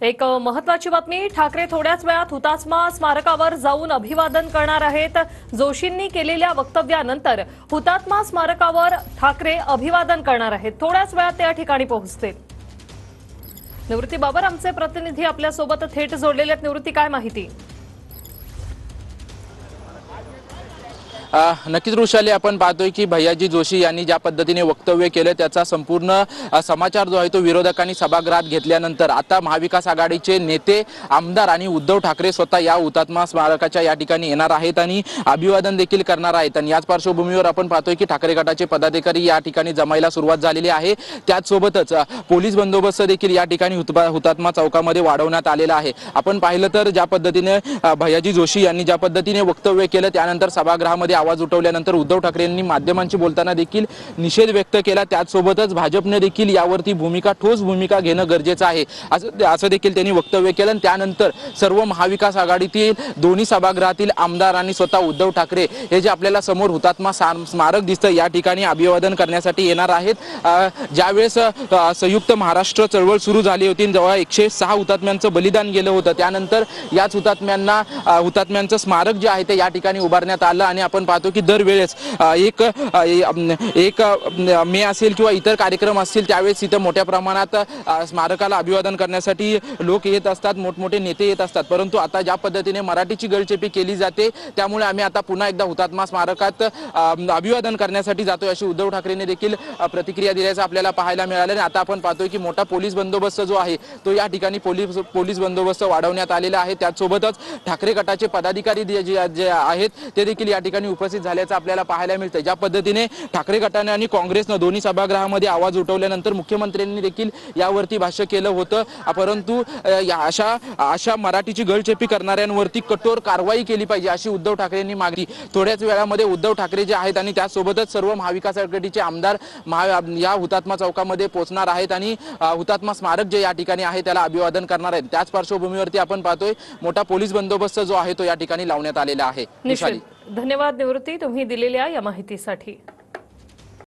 एक महत्त्वाची बातमी, ठाकरे थोड्याच वेळात हुतात्मा स्मारकावर जाऊन अभिवादन करणार आहेत। जोशींनी केलेल्या वक्तव्यानंतर हुतात्मा स्मारकावर ठाकरे अभिवादन करणार आहेत। थोड्याच वेळात त्या ठिकाणी पोहोचतील। निवृत्ती बाबर आमचे प्रतिनिधी आपल्या सोबत थेट जोडलेले आहेत। निवृत्ती, काय माहिती? नक्कीच वृषाली, आपण पाहतोय की भैयाजी जोशी यांनी ज्या पद्धतीने वक्तव्य केले त्याचा संपूर्ण समाचार जो आहे तो विरोधकांनी सभागृहात घेतल्यानंतर आता महाविकास आघाडीचे नेते, आमदार आणि उद्धव ठाकरे स्वतः या हुतात्मा स्मारकाच्या या ठिकाणी येणार आहेत आणि अभिवादन देखील करणार आहेत। आणि याच पार्श्वभूमीवर आपण पाहतोय की ठाकरे गटाचे पदाधिकारी या ठिकाणी जमायला सुरुवात झालेली आहे। त्याचसोबतच पोलीस बंदोबस्त देखील या ठिकाणी हुतात्मा चौकामध्ये वाढवण्यात आलेला आहे। आपण पाहिलं तर ज्या पद्धतीने भैयाजी जोशी यांनी ज्या पद्धतीने वक्तव्य केलं त्यानंतर सभागृहामध्ये आवाज उठवल्यानंतर उद्धव ठाकरे यांनी माध्यमांशी बोलताना देखील निषेध व्यक्त केला। त्याचसोबतच भाजपने देखील यावरती ठोस भूमिका घेणं गरजेचं आहे असं देखील त्यांनी वक्तव्य केलं। त्यानंतर सर्व महाविकास आघाडीतील दोन्ही सभागृहातील आमदार आणि स्वतः उद्धव ठाकरे हे जे आपल्याला समोर हुतात्मा स्मारक दिसतं या ठिकाणी अभिवादन करण्यासाठी येणार आहेत। ज्यावेळेस संयुक्त महाराष्ट्र चळवळ सुरू झाली होती, जेव्हा 106 हुतात्म्यांचं बलिदान गेलं होतं, त्यानंतर याच हुतात्म्यांचं स्मारक जे आहे ते या ठिकाणी उभारण्यात आलं। आणि आपण पाहतो की दरवेळेस एक मे असेल किंवा इतर कार्यक्रम असतील त्यावेळेस इथे मोठ्या प्रमाणात स्मारकाला अभिवादन करण्यासाठी लोक येत असतात, मोठमोठे नेते येत असतात। परंतु आता ज्या पद्धतीने मराठीची गळचेपी केली जाते त्यामुळे आम्ही आता पुन्हा एकदा हुतात्मा स्मारकात अभिवादन करण्यासाठी जातोय अशी उद्धव ठाकरेंनी देखील प्रतिक्रिया दिल्याचं आपल्याला पाहायला मिळालं। आणि आता आपण पाहतोय की मोठा पोलीस बंदोबस्त जो आहे तो या ठिकाणी पोलीस बंदोबस्त वाढवण्यात आलेला आहे। त्याचसोबतच ठाकरे गटाचे पदाधिकारी जे आहेत ते देखील या ठिकाणी उपस्थित झाल्याचं आपल्याला पाहायला मिळतं। ज्या पद्धतीने ठाकरे गटाने आणि काँग्रेसने दोन्ही सभागृहामध्ये आवाज उठवल्यानंतर मुख्यमंत्र्यांनी देखील यावरती भाष्य केलं होतं, परंतु अशा मराठीची गळचेपी करणाऱ्यांवरती कठोर कारवाई केली पाहिजे अशी उद्धव ठाकरेंनी मागणी। थोड्याच वेळामध्ये उद्धव ठाकरे जे आहेत आणि त्यासोबतच सर्व महाविकास आघाडीचे आमदार या हुतात्मा चौकामध्ये पोहोचणार आहेत आणि हुतात्मा स्मारक जे या ठिकाणी आहे त्याला अभिवादन करणार आहेत। त्याच पार्श्वभूमीवरती आपण पाहतोय मोठा पोलीस बंदोबस्त जो आहे तो या ठिकाणी लावण्यात आलेला आहे। धन्यवाद निवृत्ती, तुम्ही दिलेल्या या माहितीसाठी।